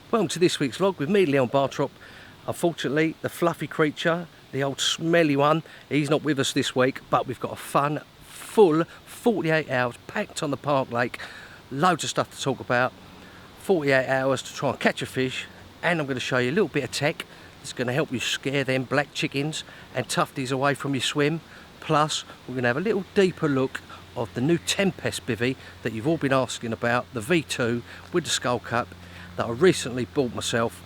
Welcome to this week's vlog with me, Leon BARTROPP. Unfortunately, the fluffy creature, the old smelly one, he's not with us this week, but we've got a fun, full 48 hours packed on the park lake. Loads of stuff to talk about. 48 hours to try and catch a fish, and I'm going to show you a little bit of tech that's going to help you scare them black chickens and tufties away from your swim. Plus, we're going to have a little deeper look of the new Tempest bivvy that you've all been asking about, the V2 with the skull cap that I recently bought myself,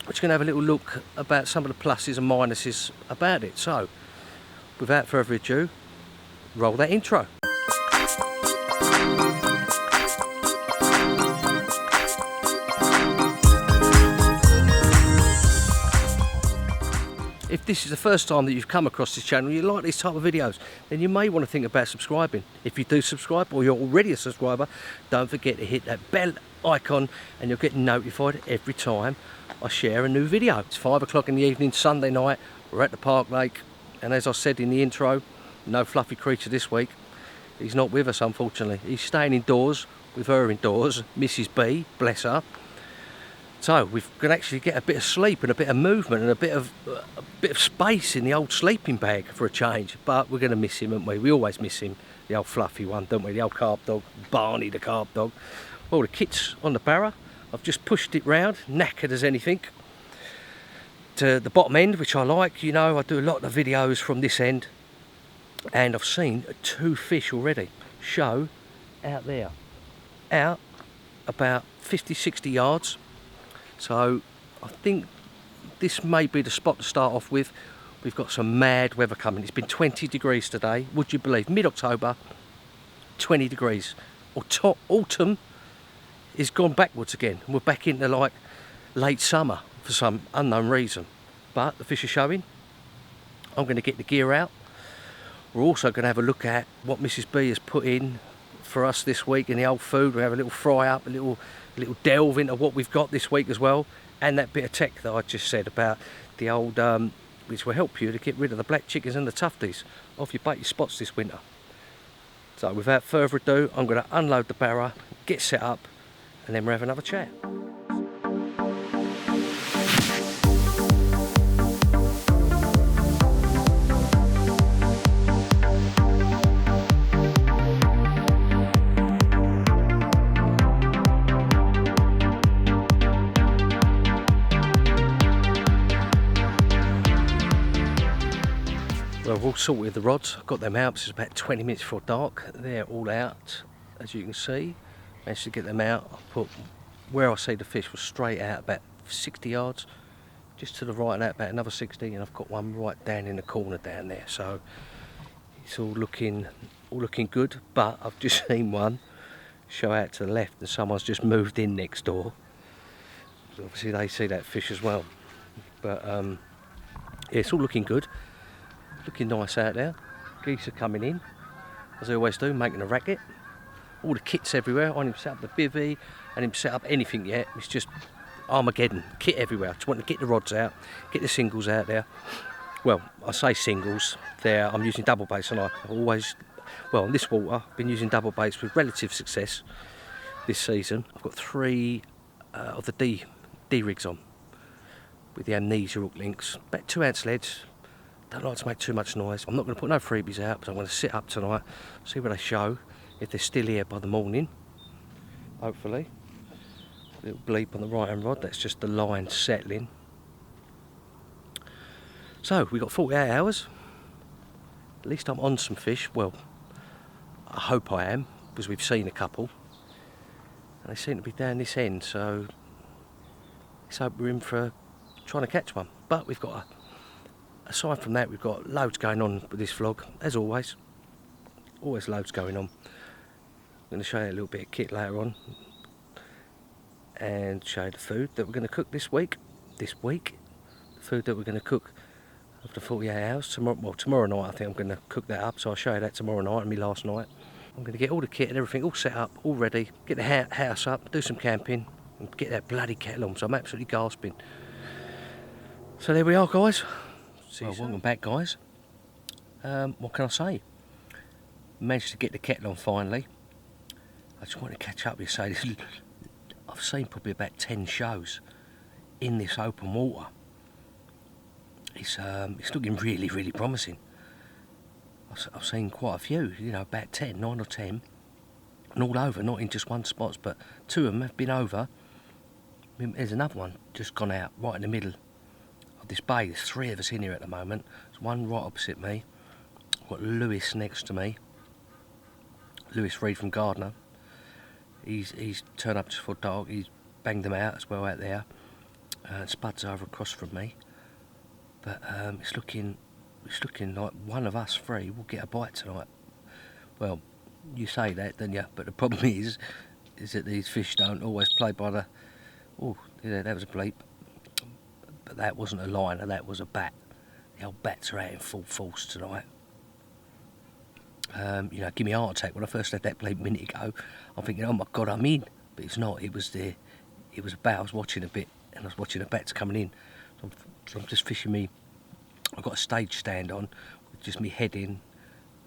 which is going to have a little look about some of the pluses and minuses about it. So, without further ado, roll that intro. If this is the first time that you've come across this channel, you like these type of videos, then you may want to think about subscribing. If you do subscribe, or you're already a subscriber, don't forget to hit that bell icon and you'll get notified every time I share a new video. It's 5 o'clock in the evening, Sunday night, we're at the park lake, and as I said in the intro, no fluffy creature this week. He's not with us, unfortunately. He's staying indoors with her indoors, Mrs. B, bless her. So we can actually get a bit of sleep and a bit of movement and a bit of space in the old sleeping bag for a change. But we're going to miss him, aren't we? We always miss him, the old fluffy one, don't we? The old carp dog, Barney the carp dog. Well, the kit's on the barra. I've just pushed it round, knackered as anything, to the bottom end, which I like. You know, I do a lot of videos from this end, and I've seen 2 fish already. Show out there, out about 50-60 yards. So I think this may be the spot to start off with. We've got some mad weather coming. It's been 20 degrees today. Would you believe? Mid-October, 20 degrees. Autumn is gone backwards again. We're back into like late summer for some unknown reason. But the fish are showing. I'm going to get the gear out. We're also going to have a look at what Mrs. B has put in for us this week in the old food. We'll have a little fry up, a little delve into what we've got this week as well, and that bit of tech that I just said about the old, which will help you to get rid of the black chickens and the tufties off your baited spots this winter. So without further ado, I'm going to unload the barra, get set up, and then we'll have another chat. Well, we're all sorted with the rods. I've got them out. It's about 20 minutes before dark. They're all out, as you can see. Managed to get them out. I put where I see the fish was straight out about 60 yards, just to the right of that, about another 60, and I've got one right down in the corner down there. So it's all looking good. But I've just seen one show out to the left, and someone's just moved in next door. So obviously they see that fish as well. But yeah, it's all looking good. Looking nice out there. Geese are coming in, as they always do, making a racket. All the kits everywhere. I didn't set up the bivvy, I didn't set up anything yet. It's just Armageddon, kit everywhere. I just want to get the rods out, get the singles out there. Well, I say singles, I'm using double baits, and I've always, well, in this water, I've been using double baits with relative success this season. I've got 3 of the D rigs on, with the amnesia hook links, about 2-ounce leads. Don't like to make too much noise. I'm not going to put no freebies out, but I'm going to sit up tonight, see what they show, if they're still here by the morning, hopefully. A little bleep on the right hand rod, that's just the line settling. So we've got 48 hours. At least I'm on some fish. Well, I hope I am, because we've seen a couple, and they seem to be down this end, so let's hope we're in for trying to catch one. But we've got aside from that, we've got loads going on with this vlog, as always. Always loads going on. I'm going to show you a little bit of kit later on, and show you the food that we're going to cook this week. The food that we're going to cook after 48 hours. Tomorrow night I think I'm going to cook that up, so I'll show you that tomorrow night and me last night. I'm going to get all the kit and everything all set up, all ready, get the house up, do some camping, and get that bloody kettle on, so I'm absolutely gasping. So there we are, guys. Well, welcome back, guys. What can I say? Managed to get the kettle on finally. I just want to catch up with you, say this I've seen probably about 10 shows in this open water. It's looking really, really promising. I've seen quite a few, you know, about 10, 9 or 10, and all over, not in just one spot, but 2 of them have been over. There's another one just gone out right in the middle of this bay. There's 3 of us in here at the moment. There's one right opposite me. I've got Lewis next to me. Lewis Reed from Gardner. He's turned up just for dark. He's banged them out as well out there. Spud's over across from me. But it's looking like one of us 3 will get a bite tonight. Well, you say that, don't you? But the problem is that these fish don't always play by the... Oh, yeah, that was a bleep. But that wasn't a liner, that was a bat. The old bats are out in full force tonight. You know, give me a heart attack when I first had that bleep a minute ago. I'm thinking, oh my God, I'm in. But it's not. It was a bat. I was watching a bit, and I was watching the bats coming in. So I'm just fishing me. I've got a stage stand on, with just me head in,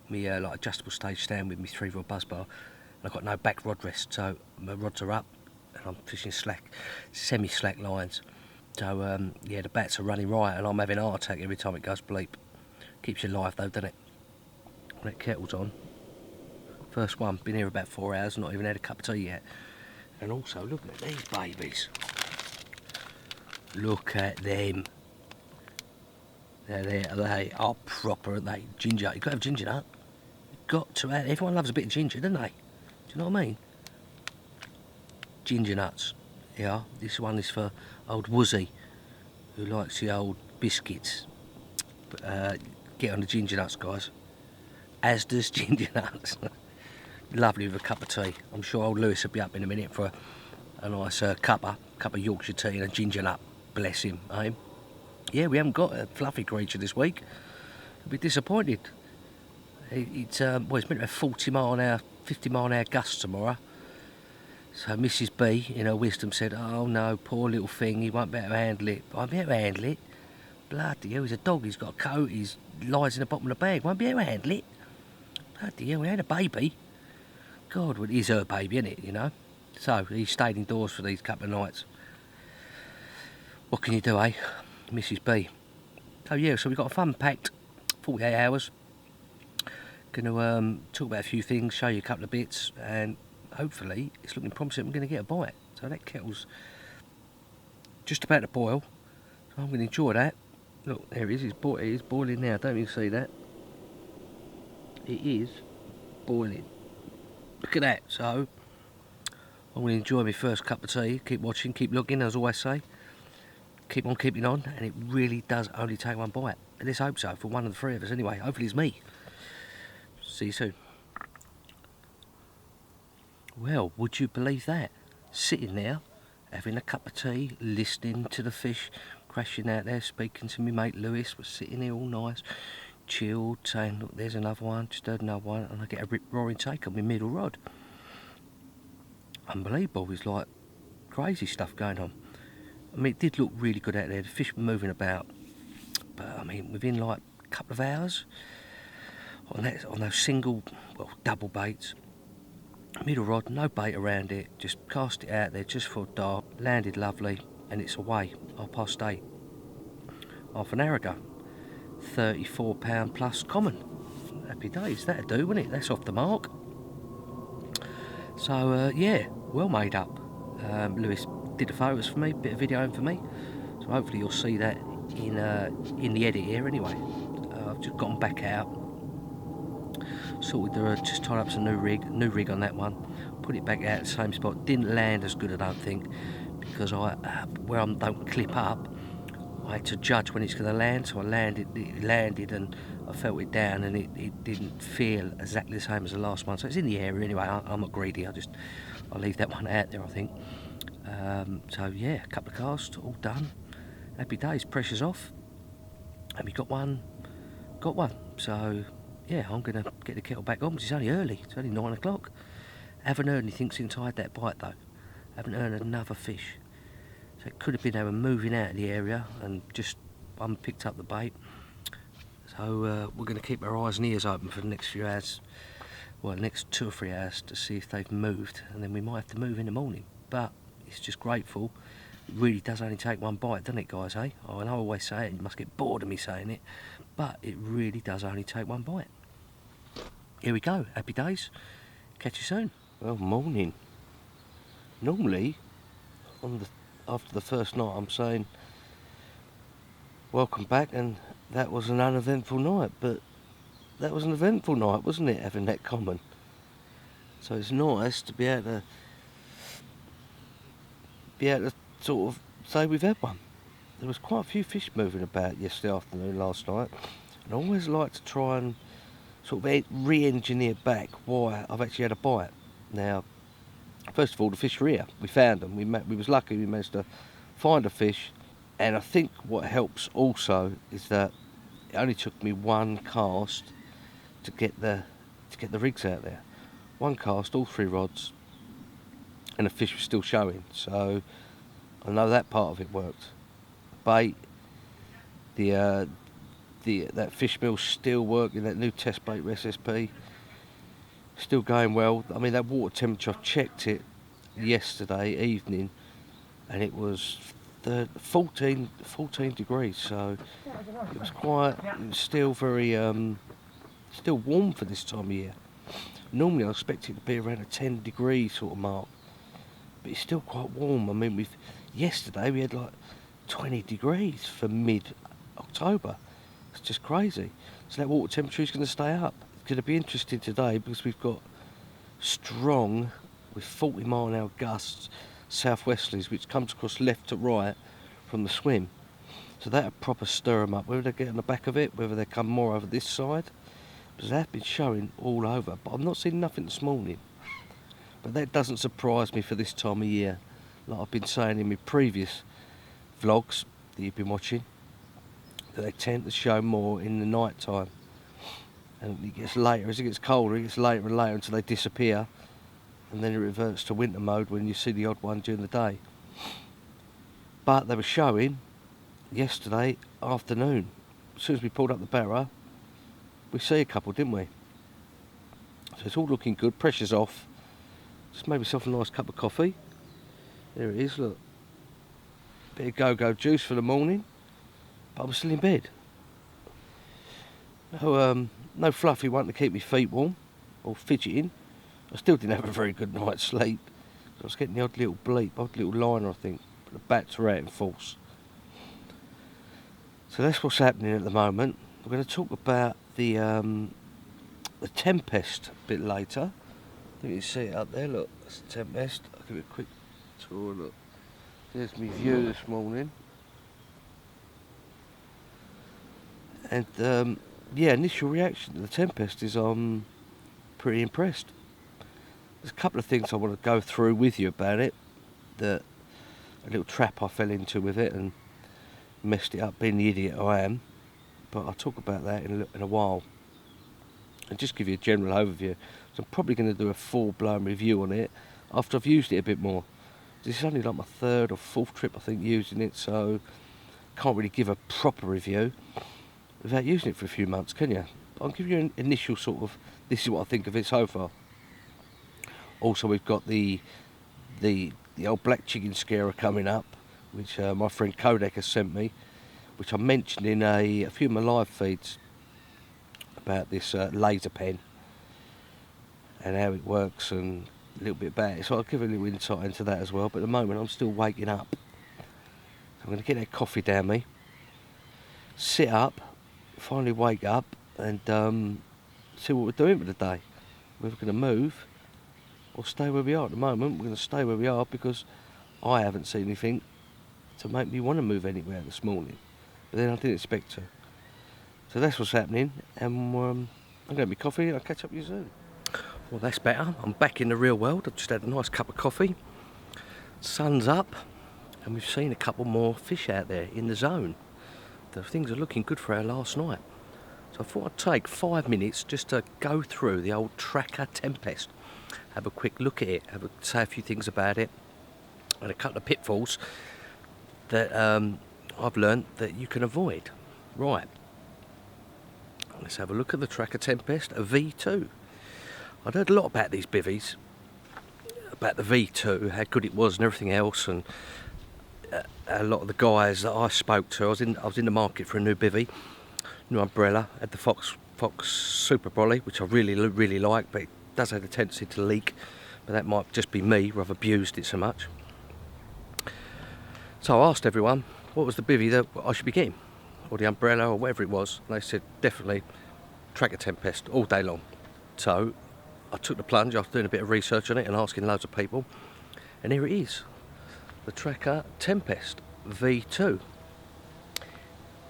me like adjustable stage stand with me 3-rod buzz bar. And I've got no back rod rest, so my rods are up. And I'm fishing slack, semi-slack lines. So yeah, the bats are running right, and I'm having a heart attack every time it goes bleep. Keeps you alive though, doesn't it? That kettle's on. First one, been here about 4 hours, not even had a cup of tea yet. And also, look at these babies. Look at them. They are proper, aren't they? Ginger, you've got to have ginger nut. You've got to have, everyone loves a bit of ginger, don't they? Do you know what I mean? Ginger nuts. Yeah, this one is for old Woozy, who likes the old biscuits. Get on the ginger nuts, guys. As does ginger nuts. Lovely with a cup of tea. I'm sure old Lewis will be up in a minute for a nice cup of Yorkshire tea and a ginger nut. Bless him, eh? Yeah, we haven't got a fluffy creature this week. I'll be disappointed. It's meant to have 40 mile an hour, 50 mile an hour gusts tomorrow. So Mrs B, in her wisdom, said, oh no, poor little thing, he won't be able to handle it. Won't be able to handle it? Bloody hell, he's a dog, he's got a coat, he lies in the bottom of the bag, won't be able to handle it? Bloody hell, he ain't a baby. God, well, it is her baby, isn't it, you know? So, he stayed indoors for these couple of nights. What can you do, eh? Mrs B. So yeah, so we've got a fun-packed 48 hours. Going to talk about a few things, show you a couple of bits, and hopefully it's looking promising we're going to get a bite. So that kettle's just about to boil, so I'm going to enjoy that. Look, there it is, it is boiling now, don't you see that? It is boiling. Look at that. So I'm going to enjoy my first cup of tea, keep watching, keep looking, as I always say. Keep on keeping on, and it really does only take one bite. And let's hope so for one of the 3 of us anyway. Hopefully it's me. See you soon. Well, would you believe that? Sitting there, having a cup of tea, listening to the fish crashing out there, speaking to my mate Lewis, was sitting there all nice, chilled, saying, look, there's another one, just heard another one, and I get a rip-roaring take on my middle rod. Unbelievable, it's like crazy stuff going on. I mean, it did look really good out there, the fish were moving about, but I mean, within like a couple of hours, on those single, well, double baits, middle rod, no bait around it, just cast it out there just for dark, landed lovely, and it's away, 8:30, half an hour ago. £34 plus common. Happy days, that'll do, wouldn't it? That's off the mark. So yeah, well made up. Lewis did the photos for me, bit of videoing for me, so hopefully you'll see that in the edit here anyway. I've just gotten back out, sorted just tied up some new rig on that one, put it back out at the same spot. Didn't land as good, I don't think, because where I don't clip up, I had to judge when it's going to land, so it landed and I felt it down, and it didn't feel exactly the same as the last one. So it's in the area anyway. I'm not greedy, I'll leave that one out there, I think. So yeah, a couple of casts, all done. Happy days, pressure's off. And we got one. So yeah, I'm going to get the kettle back on, because it's only early, it's only 9 o'clock. Haven't heard anything since I had that bite though. Haven't heard another fish. So it could have been they were moving out of the area and just picked up the bait. So we're going to keep our eyes and ears open for the next few hours, well, the next 2 or 3 hours, to see if they've moved, and then we might have to move in the morning. But it's just grateful. It really does only take one bite, doesn't it, guys, eh? I know I always say it, you must get bored of me saying it, but it really does only take one bite. Here we go, happy days. Catch you soon. Well, morning. Normally, after the first night, I'm saying, welcome back, and that was an uneventful night, but that was an eventful night, wasn't it, having that common? So it's nice to be able to sort of say we've had one. There was quite a few fish moving about yesterday afternoon, last night, and I always like to try and sort of re-engineer back why I've actually had a bite. Now, first of all, the fish were here. We found them. We was lucky. We managed to find a fish, and I think what helps also is that it only took me one cast to get the rigs out there. One cast, all 3 rods, and the fish was still showing. So I know that part of it worked. Bait, that fish meal's still working. That new test bait SSP still going well. I mean, that water temperature, I checked it yesterday evening, and it was 14 degrees. So it was still very still warm for this time of year. Normally I expect it to be around a 10 degree sort of mark, but it's still quite warm. I mean, yesterday we had like 20 degrees for mid-October. It's just crazy. So that water temperature is going to stay up. It's going to be interesting today because we've got strong, with 40-mile-an-hour gusts, southwesterlies, which comes across left to right from the swim. So that'll proper stir them up. Whether they get on the back of it, whether they come more over this side, because they have been showing all over. But I've not seen nothing this morning. But that doesn't surprise me for this time of year. Like I've been saying in my previous vlogs that you've been watching, that they tend to show more in the night time. And it gets later, as it gets colder, it gets later and later until they disappear. And then it reverts to winter mode when you see the odd one during the day. But they were showing yesterday afternoon. As soon as we pulled up the barrow, we see a couple, didn't we? So it's all looking good, pressure's off. Just made myself a nice cup of coffee. There it is, look. Bit of go-go juice for the morning, but I'm still in bed. No fluffy one to keep my feet warm, or fidgeting. I still didn't have a very good night's sleep. I was getting the odd little bleep, odd little liner, I think. But the bats are out in force. So that's what's happening at the moment. We're going to talk about the Tempest a bit later. I think you see it up there, look, that's the Tempest. I'll give it a quick tour, look. There's my view this morning. And yeah, initial reaction to the Tempest is I'm pretty impressed. There's a couple of things I want to go through with you about it. A little trap I fell into with it and messed it up, being the idiot I am. But I'll talk about that in a while. And just give you a general overview. So I'm probably going to do a full-blown review on it after I've used it a bit more. This is only like my 3rd or 4th trip, I think, using it, so can't really give a proper review without using it for a few months, can you? But I'll give you an initial sort of, this is what I think of it so far. Also, we've got the old black chicken scarer coming up, which my friend Kodak has sent me, which I mentioned in a few of my live feeds about this laser pen and how it works and a little bit about it. So I'll give a little insight into that as well. But at the moment, I'm still waking up. So I'm going to get that coffee down me, sit up, finally wake up, and see what we're doing for the day. Whether we're going to move or stay where we are. At the moment, we're going to stay where we are because I haven't seen anything to make me want to move anywhere this morning. But then I didn't expect to. So that's what's happening, and I'm going to have my coffee and I'll catch up with you soon. Well, that's better. I'm back in the real world. I've just had a nice cup of coffee. Sun's up, and we've seen a couple more fish out there in the zone. The things are looking good for our last night. So I thought I'd take 5 minutes just to go through the old Trakker Tempest. Have a quick look at it, say a few things about it, and a couple of pitfalls that I've learned that you can avoid. Right, let's have a look at the Trakker Tempest V2. I'd heard a lot about these bivvies, about the V2, how good it was and everything else, and a lot of the guys that I spoke to, I was in the market for a new bivvy, new umbrella. Had the Fox Super Brolly, which I really like, but it does have a tendency to leak, but that might just be me, where I've abused it so much. So I asked everyone what was the bivvy that I should be getting, or the umbrella, or whatever it was, and they said definitely Trakker Tempest all day long. So I took the plunge after doing a bit of research on it and asking loads of people, and here it is, the Trakker Tempest V2.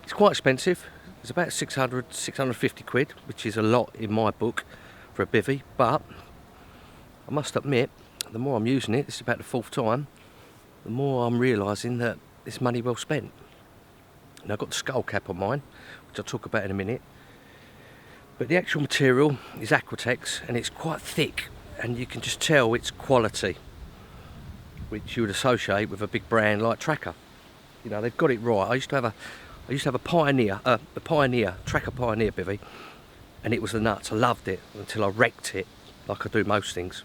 It's quite expensive. It's about 650 quid, which is a lot in my book for a bivvy, but I must admit, the more I'm using it, this is about the 4th time, the more I'm realising that it's money well spent. And I've got the skull cap on mine, which I'll talk about in a minute. But the actual material is Aquatex, and it's quite thick, and you can just tell it's quality, which you would associate with a big brand like Trakker. You know, they've got it right. I used to have a Pioneer, Trakker Pioneer bivvy, and it was the nuts. I loved it until I wrecked it, like I do most things.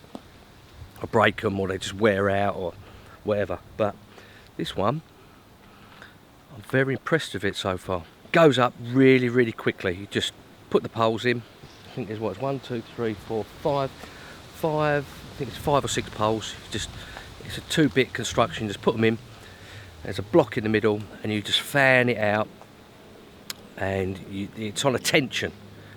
I break them, or they just wear out, or whatever. But this one, I'm very impressed with it so far. Goes up really quickly. You just put the poles in. I think there's what, 1, 2, 3, 4, 5. I think it's 5 or 6 poles. It's a 2-bit construction. Just put them in. There's a block in the middle, and you just fan it out, and it's on a tension.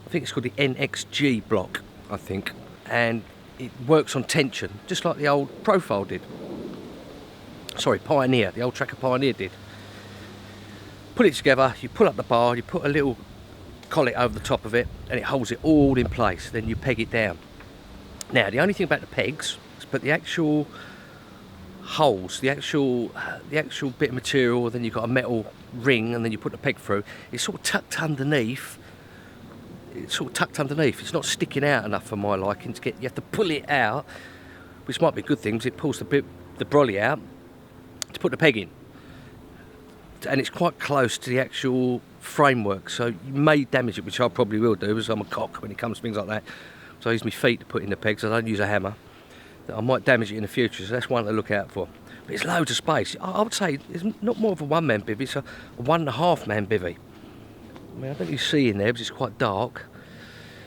I think it's called the NXG block, I think, and it works on tension, just like the old Profile did. Sorry, Pioneer, the old Trakker Pioneer did. Put it together, you pull up the bar, you put a little collet over the top of it, and it holds it all in place. Then you peg it down. Now, the only thing about the pegs is but the actual holes, the actual bit of material, then you've got a metal ring, and then you put the peg through. It's sort of tucked underneath. It's not sticking out enough for my liking to get. You have to pull it out, which might be a good thing because it pulls the brolly out to put the peg in, and it's quite close to the actual framework, so you may damage it, which I probably will do, because I'm a cock when it comes to things like that. So I use my feet to put in the pegs. I don't use a hammer. I might damage it in the future, so that's one to look out for. But it's loads of space. I would say it's not more of a one-man bivvy, it's a 1.5-man bivvy. I mean, I don't think you see in there because it's quite dark.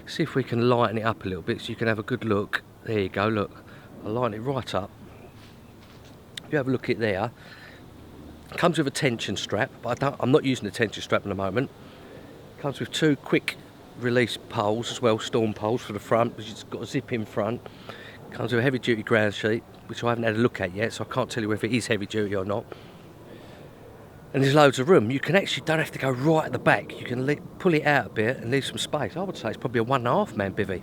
See if we can lighten it up a little bit so you can have a good look. There you go, look. I'll lighten it right up. If you have a look at there, it comes with a tension strap, but I'm not using the tension strap at the moment. It comes with 2 quick release poles as well, storm poles for the front, which has got a zip in front. It comes with a heavy duty ground sheet, which I haven't had a look at yet, so I can't tell you whether it is heavy duty or not. And there's loads of room. You can actually don't have to go right at the back. You can pull it out a bit and leave some space. I would say it's probably a 1.5-man bivvy.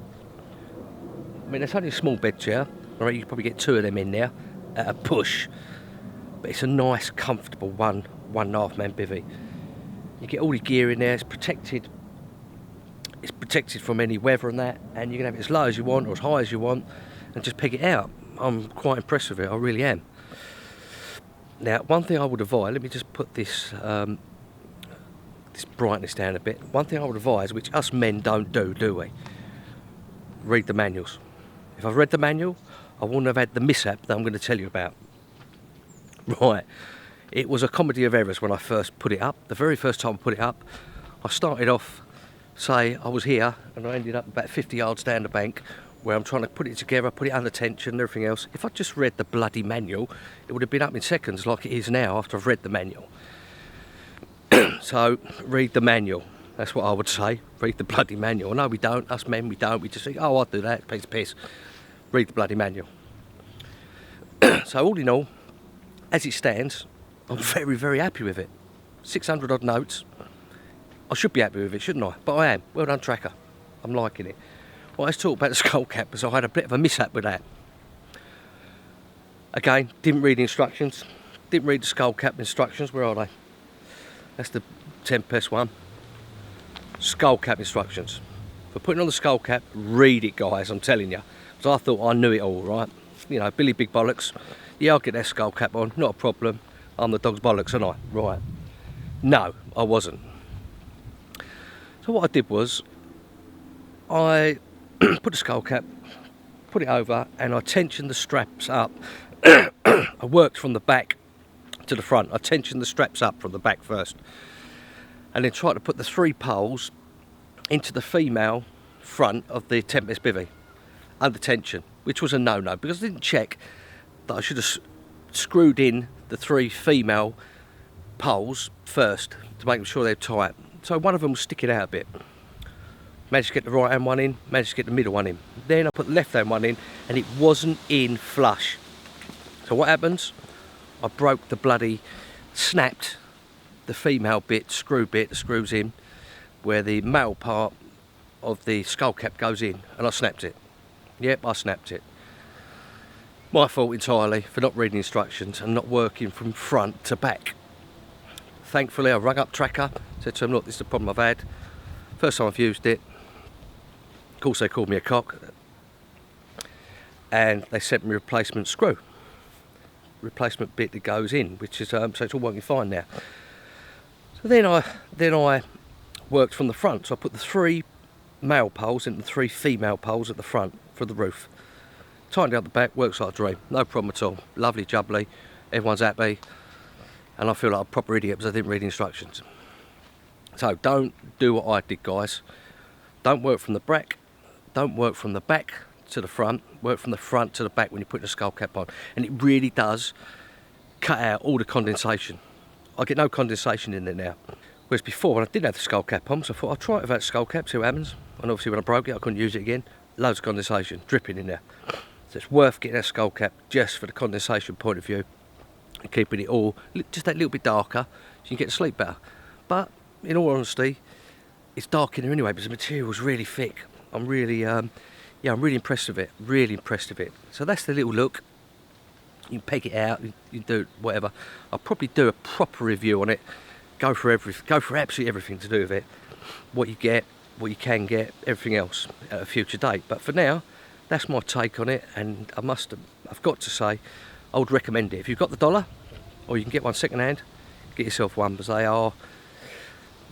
I mean, it's only a small bed chair. I reckon you could probably get 2 of them in there at a push. But it's a nice, comfortable 1.5-man bivvy. You get all your gear in there. It's protected. It's protected from any weather and that. And you can have it as low as you want or as high as you want, and just peg it out. I'm quite impressed with it. I really am. Now, one thing I would advise, let me just put this this brightness down a bit. One thing I would advise, which us men don't do we? Read the manuals. If I've read the manual, I wouldn't have had the mishap that I'm going to tell you about. Right. It was a comedy of errors when I first put it up. The very first time I put it up, I started off, say, I was here, and I ended up about 50 yards down the bank, where I'm trying to put it together, put it under tension and everything else. If I just read the bloody manual, it would have been up in seconds like it is now after I've read the manual. So, read the manual. That's what I would say. Read the bloody manual. No, we don't. Us men, we don't. We just think, oh, I'll do that. Piece of piss. Read the bloody manual. So, all in all, as it stands, I'm very happy with it. 600 odd notes. I should be happy with it, shouldn't I? But I am. Well done, Trakker. I'm liking it. Well, let's talk about the skull cap, because I had a bit of a mishap with that. Again, didn't read the instructions. Didn't read the skull cap instructions. Where are they? That's the Tempest one. Skull cap instructions. For putting on the skull cap, read it, guys, I'm telling you. Because I thought I knew it all, right? You know, Billy Big Bollocks. Yeah, I'll get that skull cap on, not a problem. I'm the dog's bollocks, aren't I? Right. No, I wasn't. So what I did was, I put the skull cap, put it over and I tensioned the straps up. I worked from the back to the front. I tensioned the straps up from the back first, and then tried to put the 3 poles into the female front of the Tempest bivvy under tension, which was a no-no because I didn't check that I should have screwed in the 3 female poles first to make sure they're tight. So one of them was sticking out a bit. Managed to get the right hand one in, managed to get the middle one in. Then I put the left hand one in and it wasn't in flush. So what happens? I broke the bloody, snapped the female bit, the screws in, where the male part of the skull cap goes in, and I snapped it. Yep, I snapped it. My fault entirely for not reading instructions and not working from front to back. Thankfully I rung up Trakker, said to them, look, this is the problem I've had. First time I've used it. Of course they called me a cock. And they sent me a replacement screw. Replacement bit that goes in, which is, so it's all working fine now. So then I worked from the front. So I put the 3 male poles into the 3 female poles at the front for the roof. Tightened out the back, works like a dream. No problem at all. Lovely jubbly. Everyone's happy. And I feel like a proper idiot because I didn't read instructions. So don't do what I did, guys. Don't work from the back. Don't work from the back to the front. Work from the front to the back when you put the skull cap on. And it really does cut out all the condensation. I get no condensation in there now. Whereas before, when I didn't have the skull cap on, so I thought I'll try it without skull cap, see what happens. And obviously when I broke it, I couldn't use it again. Loads of condensation dripping in there. So it's worth getting that skull cap just for the condensation point of view. And keeping it all just that little bit darker so you can get to sleep better. But in all honesty, it's dark in here anyway because the material's really thick. I'm really, I'm really impressed with it. Really impressed with it. So that's the little look. You can peg it out, you do whatever. I'll probably do a proper review on it. Go for absolutely everything to do with it. What you get, what you can get, everything else at a future date. But for now, that's my take on it. And I've got to say, I would recommend it. If you've got the dollar, or you can get one second hand, get yourself one because they are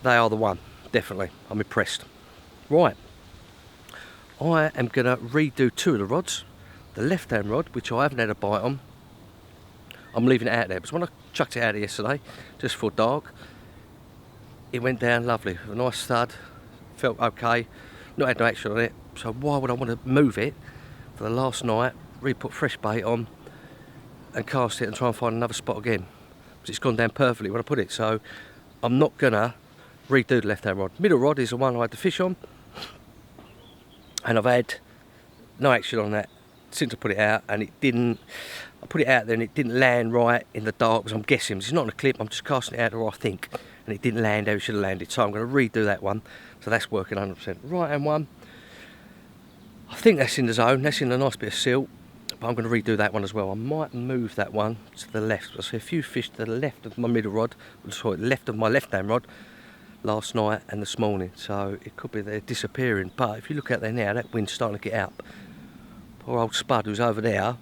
the one. Definitely, I'm impressed. Right, I am going to redo 2 of the rods. The left hand rod, which I haven't had a bite on, I'm leaving it out there because when I chucked it out yesterday, just for dark, it went down lovely. A nice stud, felt okay, not had no action on it. So why would I want to move it for the last night, re-put fresh bait on, and cast it and try and find another spot again? Because it's gone down perfectly when I put it. So I'm not gonna redo the left hand rod. Middle rod is the one I had the fish on, and I've had no action on that since I put it out, and I put it out there and it didn't land right in the dark, because I'm guessing it's not on a clip, I'm just casting it out where I think, and it didn't land how it should have landed. So I'm going to redo that one. So that's working 100%. Right hand one, I think that's in the zone, that's in a nice bit of silt, but I'm going to redo that one as well. I might move that one to the left. I see a few fish to the left of my middle rod, sorry, left of my left hand rod, last night and this morning, so it could be they're disappearing. But if you look out there now, that wind's starting to get up. Poor old Spud who's over there,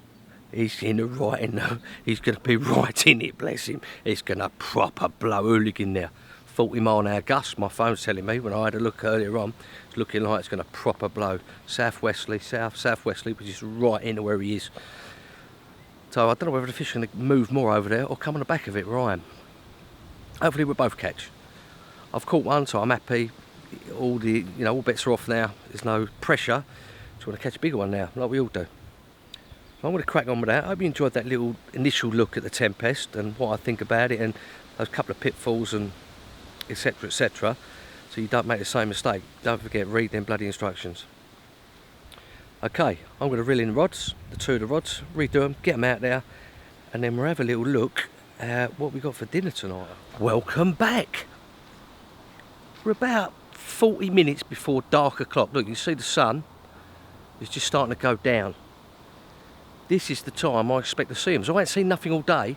he's in the right in there. He's going to be right in it, bless him. It's going to proper blow hooligan there. 40 mile an hour gust, my phone's telling me when I had a look earlier on. It's looking like it's going to proper blow. Southwesterly, southwesterly, which is right into where he is. So I don't know whether the fish are going to move more over there or come on the back of it where I am. Hopefully we'll both catch. I've caught one, so I'm happy. All bets are off now. There's no pressure. Just want to catch a bigger one now, like we all do. So I'm going to crack on with that. I hope you enjoyed that little initial look at the Tempest and what I think about it, and those couple of pitfalls and etc, etc, so you don't make the same mistake. Don't forget, read them bloody instructions. Okay, I'm going to reel in the rods, the 2 of the rods, redo them, get them out there, and then we'll have a little look at what we got for dinner tonight. Welcome back. We're about 40 minutes before dark o'clock. Look, you can see the sun is just starting to go down. This is the time I expect to see them. So I ain't seen nothing all day.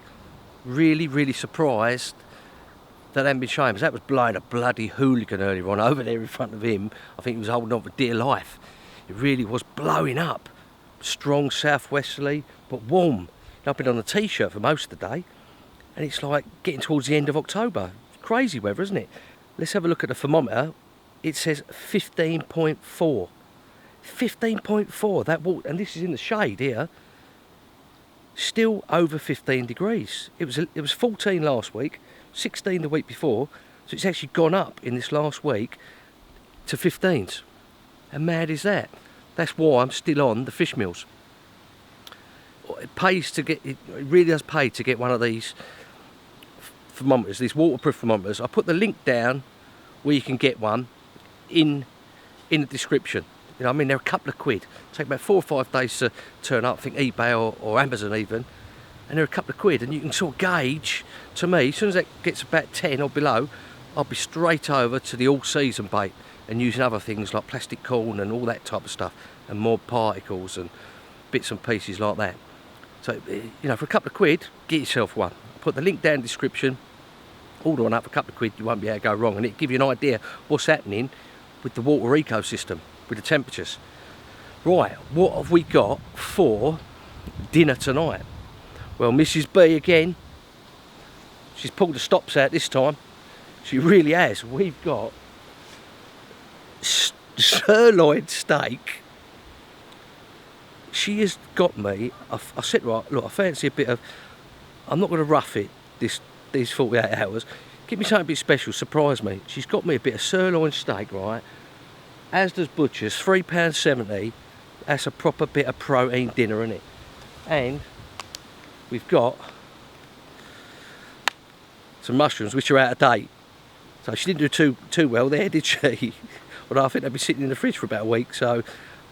Really, really surprised that they haven't been showing, because that was blowing a bloody hooligan earlier on over there in front of him. I think he was holding on for dear life. It really was blowing up. Strong southwesterly, but warm. I've been on a t-shirt for most of the day, and it's like getting towards the end of October. Crazy weather, isn't it? Let's have a look at the thermometer. It says 15.4. 15.4, that water, and this is in the shade here, still over 15 degrees. It was 14 last week, 16 the week before, so it's actually gone up in this last week to 15s. How mad is that? That's why I'm still on the fish meals. It pays to get, it really does pay to get one of these thermometers, these waterproof thermometers. I put the link down where you can get one in the description. You know, I mean, they're a couple of quid. Take about 4 or 5 days to turn up. I think eBay or Amazon even, and they're a couple of quid. And you can sort of gauge. To me, as soon as that gets about 10 or below, I'll be straight over to the all-season bait and using other things like plastic corn and all that type of stuff, and more particles and bits and pieces like that. So, you know, for a couple of quid, get yourself one. I'll put the link down in the description. Order one up for a couple of quid, you won't be able to go wrong, and it'll give you an idea what's happening with the water ecosystem, with the temperatures. Right, what have we got for dinner tonight? Well, Mrs. B again, she's pulled the stops out this time. She really has. We've got sirloin steak. She has got me, I said, right, look, I fancy a bit of, I'm not going to rough it these 48 hours. Give me something a bit special, surprise me. She's got me a bit of sirloin steak, right? As does Butcher's, £3.70. That's a proper bit of protein dinner, isn't it? And we've got some mushrooms, which are out of date. So she didn't do too well there, did she? Well, I think they'd be sitting in the fridge for about a week, so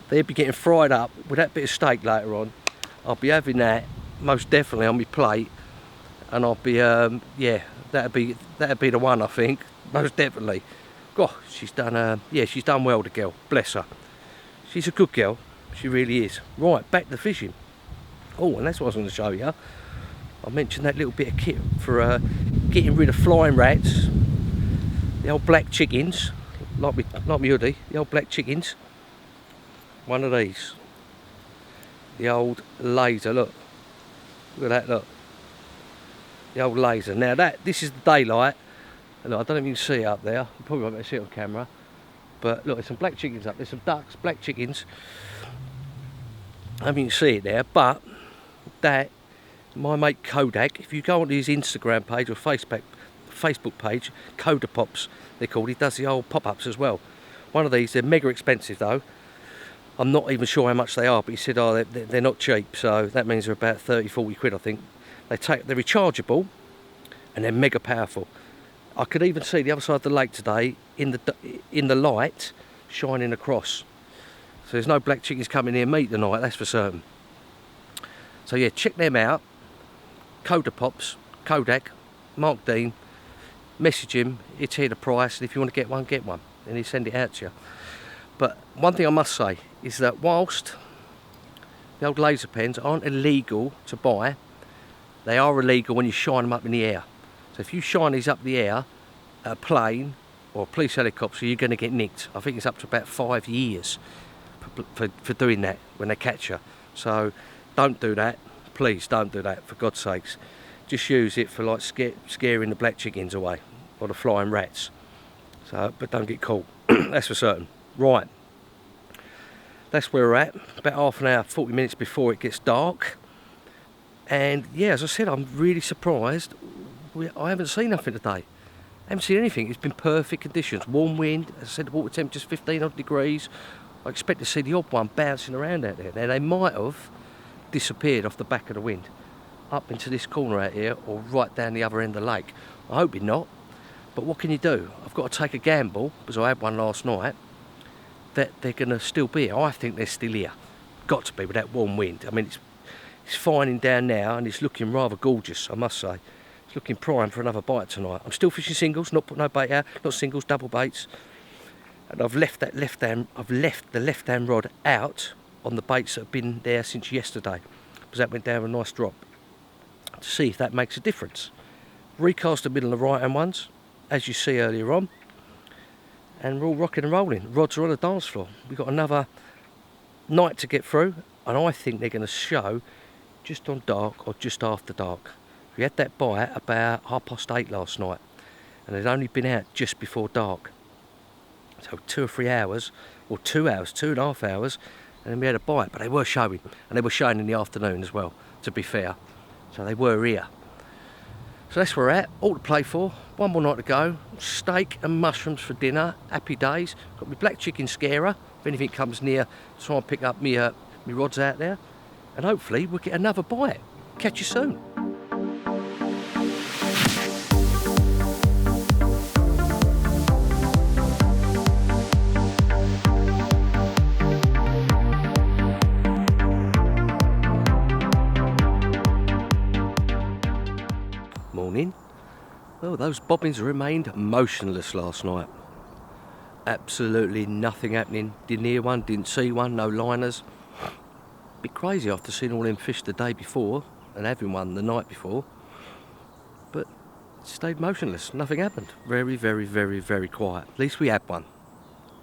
they'd be getting fried up with that bit of steak later on. I'll be having that most definitely on my plate, and I'll be yeah, that'd be the one, I think, most definitely. God, she's done yeah, she's done well, the girl, bless her. She's a good girl, she really is. Right, back to fishing. Oh, and that's what I was going to show you. I mentioned that little bit of kit for getting rid of flying rats, the old black chickens, like me hoodie, the old black chickens. One of these, the old laser. Look at that, look, the old laser. Now this is the daylight. Look, I don't know if you can see it up there. You probably won't be able to see it on camera, but look, there's some black chickens up there, some ducks, black chickens. I don't know if you can see it there, but that, my mate Kodak, if you go onto his Instagram page or Facebook page, Coda Pops they're called, he does the old pop-ups as well. One of these, they're mega expensive though. I'm not even sure how much they are, but he said, oh, they're not cheap, so that means they're about 30-40 quid, I think. They're rechargeable and they're mega powerful. I could even see the other side of the lake today in the light shining across. So there's no black chickens coming near me tonight, that's for certain. So yeah, check them out. Coda Pops, Kodak, Mark Dean. Message him, it's here the price, and if you want to get one, and he'll send it out to you. But one thing I must say is that whilst the old laser pens aren't illegal to buy, they are illegal when you shine them up in the air. So if you shine these up in the air at a plane or a police helicopter, you're going to get nicked. I think it's up to about 5 years for doing that when they catch you. So don't do that, please don't do that, for God's sakes. Just use it for like scaring the black chickens away or the flying rats. So, but don't get caught. That's for certain. Right, that's where we're at. About half an hour, 40 minutes before it gets dark. And yeah, as I said, I'm really surprised. I haven't seen nothing today. I haven't seen anything. It's been perfect conditions. Warm wind. As I said, the water temperature's 15 odd degrees. I expect to see the odd one bouncing around out there. Now they might have disappeared off the back of the wind, up into this corner out here or right down the other end of the lake. I hope not, but what can you do? I've got to take a gamble, because I had one last night, that they're going to still be here. I think they're still here. Got to be with that warm wind. I mean, it's fining down now and it's looking rather gorgeous, I must say. It's looking prime for another bite tonight. I'm still fishing singles, not putting no bait out, not singles, double baits. And I've left the left hand rod out on the baits that have been there since yesterday, because that went down a nice drop, to see if that makes a difference. Recast the middle and the right hand ones, as you see earlier on, and we're all rocking and rolling. Rods are on the dance floor. We've got another night to get through, and I think they're going to show just on dark or just after dark. We had that bite about 8:30 last night, and they'd only been out just before dark. So 2 or 3 hours, or 2 hours, 2.5 hours, and then we had a bite. But they were showing, and they were showing in the afternoon as well, to be fair. So they were here. So that's where we're at, all to play for. One more night to go. Steak and mushrooms for dinner, happy days. Got my black chicken scarer. If anything comes near, try and pick up me rods out there. And hopefully we'll get another bite. Catch you soon. Morning. Well, those bobbins remained motionless last night. Absolutely nothing happening. Didn't hear one, didn't see one, no liners. Bit crazy after seeing all them fish the day before and having one the night before. But it stayed motionless, nothing happened. Very, very, very, very quiet. At least we had one.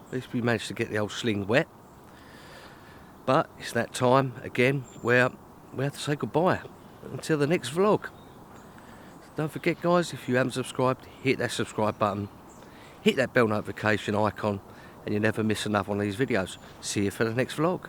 At least we managed to get the old sling wet. But it's that time again where we have to say goodbye until the next vlog. Don't forget guys, if you haven't subscribed, hit that subscribe button, hit that bell notification icon, and you'll never miss another one of these videos. See you for the next vlog.